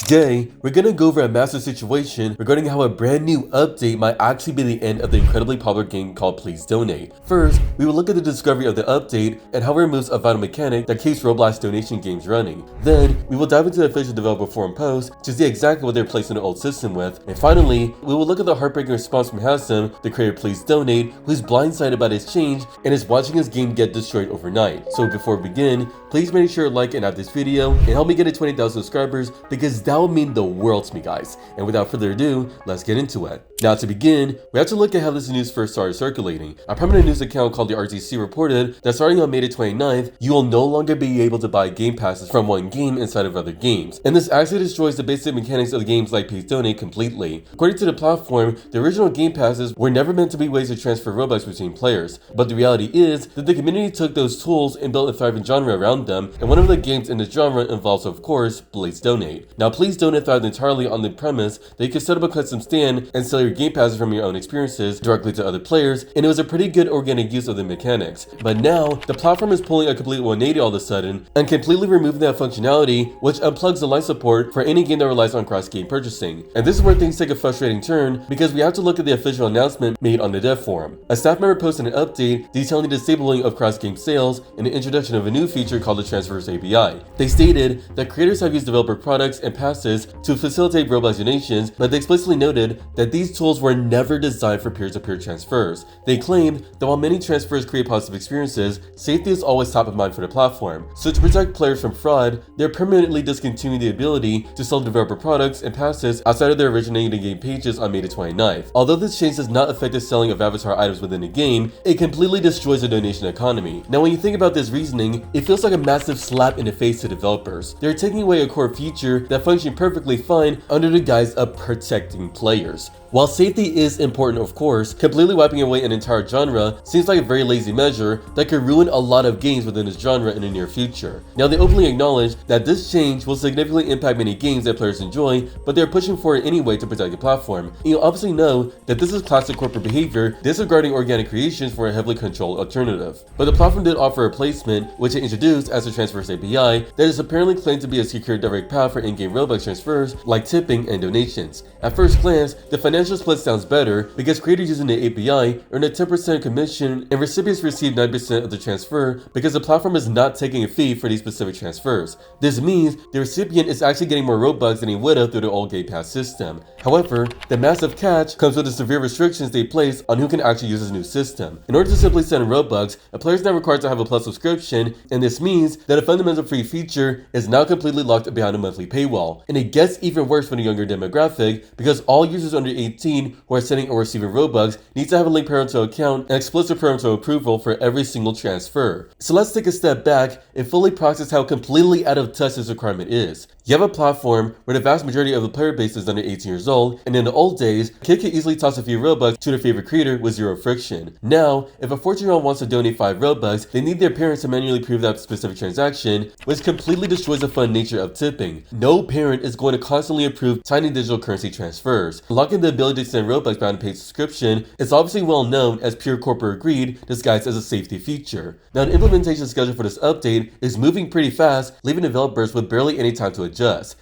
Today, we're gonna go over a massive situation regarding how a brand new update might actually be the end of the incredibly popular game called Please Donate. First, we will look at the discovery of the update and how it removes a vital mechanic that keeps Roblox donation games running. Then, we will dive into the official developer forum post to see exactly what they're replacing the old system with. And finally, we will look at the heartbreaking response from Hassan, the creator of Please Donate, who's blindsided by this change and is watching his game get destroyed overnight. So before we begin, please make sure to like and add this video and help me get to 20,000 subscribers because that would mean the world to me, guys. And without further ado, let's get into it. Now to begin, we have to look at how this news first started circulating. A prominent news account called the RTC reported that starting on May 29th, you will no longer be able to buy game passes from one game inside of other games. And this actually destroys the basic mechanics of games like Please Donate completely. According to the platform, the original game passes were never meant to be ways to transfer Robux between players. But the reality is that the community took those tools and built a thriving genre around them, and one of the games in this genre involves, of course, Please Donate. Now, Please Donate thrived entirely on the premise that you could set up a custom stand and sell your game passes from your own experiences directly to other players, and it was a pretty good organic use of the mechanics. But now, the platform is pulling a complete 180 all of a sudden and completely removing that functionality, which unplugs the live support for any game that relies on cross-game purchasing. And this is where things take a frustrating turn because we have to look at the official announcement made on the dev forum. A staff member posted an update detailing the disabling of cross-game sales and the introduction of a new feature called the Transfers API. They stated that creators have used developer products and passes to facilitate Roblox donations, but they explicitly noted that these tools were never designed for peer-to-peer transfers. They claimed that while many transfers create positive experiences, safety is always top of mind for the platform. So to protect players from fraud, they're permanently discontinuing the ability to sell developer products and passes outside of their originating game pages on May 29th. Although this change does not affect the selling of avatar items within the game, it completely destroys the donation economy. Now when you think about this reasoning, it feels like a massive slap in the face to developers. They're taking away a core feature that functioned perfectly fine under the guise of protecting players. While safety is important, of course, completely wiping away an entire genre seems like a very lazy measure that could ruin a lot of games within this genre in the near future. Now, they openly acknowledge that this change will significantly impact many games that players enjoy, but they're pushing for it anyway to protect the platform. And you obviously know that this is classic corporate behavior, disregarding organic creations for a heavily controlled alternative. But the platform did offer a replacement, which it introduced as the Transfers API, that is apparently claimed to be a secure direct path for in-game Robux transfers like tipping and donations. At first glance, the financial split sounds better because creators using the API earn a 10% commission and recipients receive 9% of the transfer because the platform is not taking a fee for these specific transfers. This means the recipient is actually getting more Robux than he would have through the old Game Pass system. However, the massive catch comes with the severe restrictions they place on who can actually use this new system. In order to simply send Robux, a player is now required to have a Plus subscription, and this means that a fundamental free feature is now completely locked behind a monthly paywall. And it gets even worse for the younger demographic because all users under 18 who are sending or receiving Robux need to have a linked parental account and explicit parental approval for every single transfer. So let's take a step back and fully process how completely out of touch this requirement is. You have a platform where the vast majority of the player base is under 18 years old, and in the old days, a kid could easily toss a few Robux to their favorite creator with zero friction. Now, if a 14-year-old wants to donate 5 Robux, they need their parents to manually prove that specific transaction, which completely destroys the fun nature of tipping. No parent is going to constantly approve tiny digital currency transfers. Locking the ability to send Robux behind a paid subscription is obviously well known as pure corporate greed disguised as a safety feature. Now, the implementation schedule for this update is moving pretty fast, leaving developers with barely any time to adjust.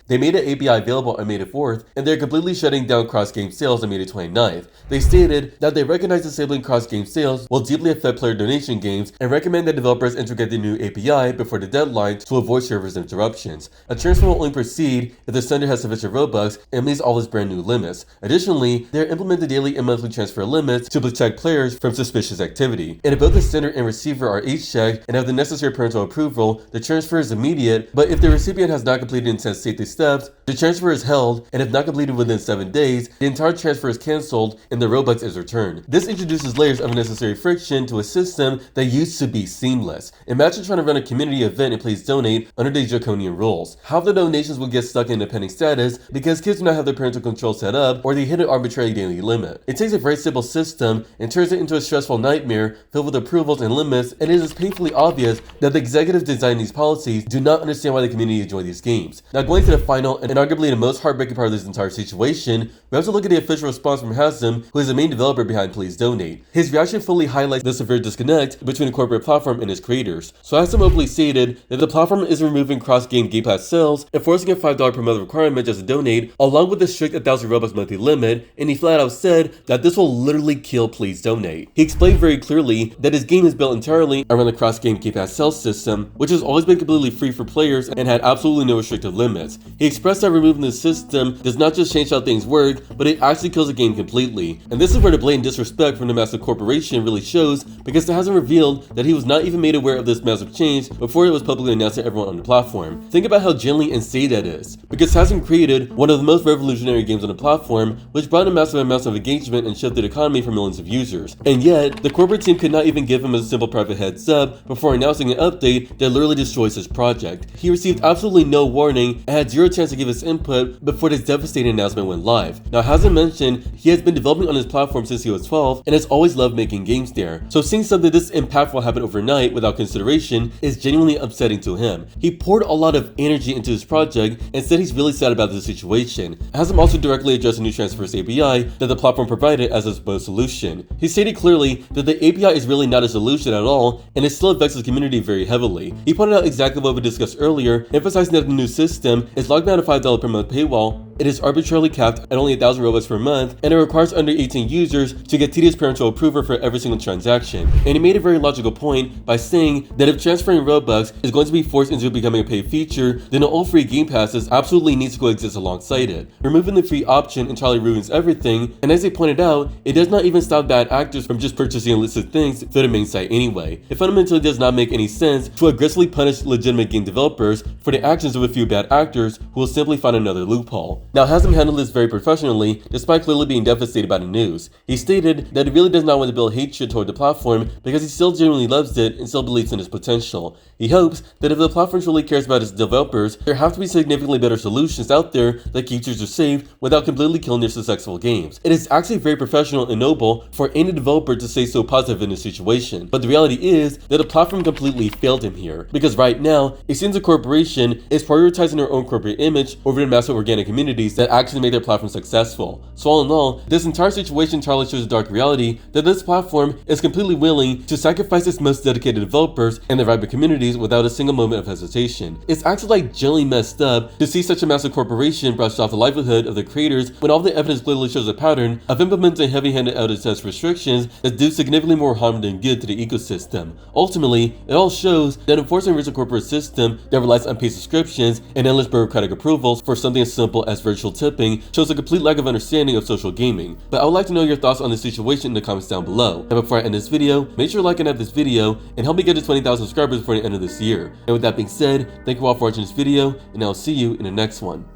They made an API available on May 4th, and they're completely shutting down cross-game sales on May 29th. They stated that they recognize disabling cross-game sales will deeply affect player donation games and recommend that developers integrate the new API before the deadline to avoid service interruptions. A transfer will only proceed if the sender has sufficient Robux and meets all its brand new limits. Additionally, they're implementing daily and monthly transfer limits to protect players from suspicious activity. And if both the sender and receiver are age-checked and have the necessary parental approval, the transfer is immediate, but if the recipient has not completed intense safety steps, the transfer is held, and if not completed within 7 days, the entire transfer is cancelled and the Robux is returned. This introduces layers of unnecessary friction to a system that used to be seamless. Imagine trying to run a community event and Please Donate under these draconian rules. Half the donations will get stuck in a pending status because kids do not have their parental control set up, or they hit an arbitrary daily limit. It takes a very simple system and turns it into a stressful nightmare filled with approvals and limits, and it is painfully obvious that the executives designing these policies do not understand why the community enjoy these games. Now, going to the final and arguably the most heartbreaking part of this entire situation, we have to look at the official response from Hasm, who is the main developer behind Please Donate. His reaction fully highlights the severe disconnect between the corporate platform and its creators. So Hasm openly stated that the platform is removing cross-game Game Pass sales, enforcing a $5 per month requirement just to donate, along with a strict 1,000 Robux monthly limit, and he flat out said that this will literally kill Please Donate. He explained very clearly that his game is built entirely around the cross-game Game Pass sales system, which has always been completely free for players and had absolutely no restrictive limits. He expressed that removing the system does not just change how things work, but it actually kills the game completely. And this is where the blatant disrespect from the massive corporation really shows, because it hasn't revealed that he was not even made aware of this massive change before it was publicly announced to everyone on the platform. Think about how gently insane that is, because Hasm created one of the most revolutionary games on the platform, which brought in massive amounts of engagement and shifted the economy for millions of users. And yet, the corporate team could not even give him a simple private heads up before announcing an update that literally destroys his project. He received absolutely no warning and had zero chance to give his input before this devastating announcement went live. Now, Hasm mentioned he has been developing on his platform since he was 12 and has always loved making games there. So seeing something this impactful happen overnight without consideration is genuinely upsetting to him. He poured a lot of energy into his project and said he's really sad about the situation. Hasm also directly addressed the new transfers API that the platform provided as a supposed solution. He stated clearly that the API is really not a solution at all and it still affects the community very heavily. He pointed out exactly what we discussed earlier, emphasizing that the new system is locked behind a $5 per month paywall. It is arbitrarily capped at only 1,000 Robux per month, and it requires under 18 users to get tedious parental approval for every single transaction. And he made a very logical point by saying that if transferring Robux is going to be forced into becoming a paid feature, then all free game passes absolutely needs to coexist alongside it. Removing the free option entirely ruins everything, and as they pointed out, it does not even stop bad actors from just purchasing illicit things through the main site anyway. It fundamentally does not make any sense to aggressively punish legitimate game developers for the actions of a few bad actors who will simply find another loophole. Now, Hasm handled this very professionally, despite clearly being devastated by the news. He stated that he really does not want to build hatred toward the platform because he still genuinely loves it and still believes in its potential. He hopes that if the platform truly cares about its developers, there have to be significantly better solutions out there that keep users safe without completely killing their successful games. It is actually very professional and noble for any developer to stay so positive in this situation, but the reality is that the platform completely failed him here, because right now, it seems the corporation is prioritizing their own corporate image over the massive organic communities that actually made their platform successful. So all in all, this entire situation entirely shows the dark reality that this platform is completely willing to sacrifice its most dedicated developers and their vibrant communities without a single moment of hesitation. It's actually like genuinely messed up to see such a massive corporation brush off the livelihood of the creators when all the evidence clearly shows a pattern of implementing heavy-handed out-of-test restrictions that do significantly more harm than good to the ecosystem. Ultimately, it all shows that enforcing a rigid corporate system that relies on paid subscriptions and endless bureaucratic approvals for something as simple as virtual tipping shows a complete lack of understanding of social gaming. But I would like to know your thoughts on this situation in the comments down below. And before I end this video, make sure to like and add this video and help me get to 20,000 subscribers before the end of this year. And with that being said, thank you all for watching this video, and I'll see you in the next one.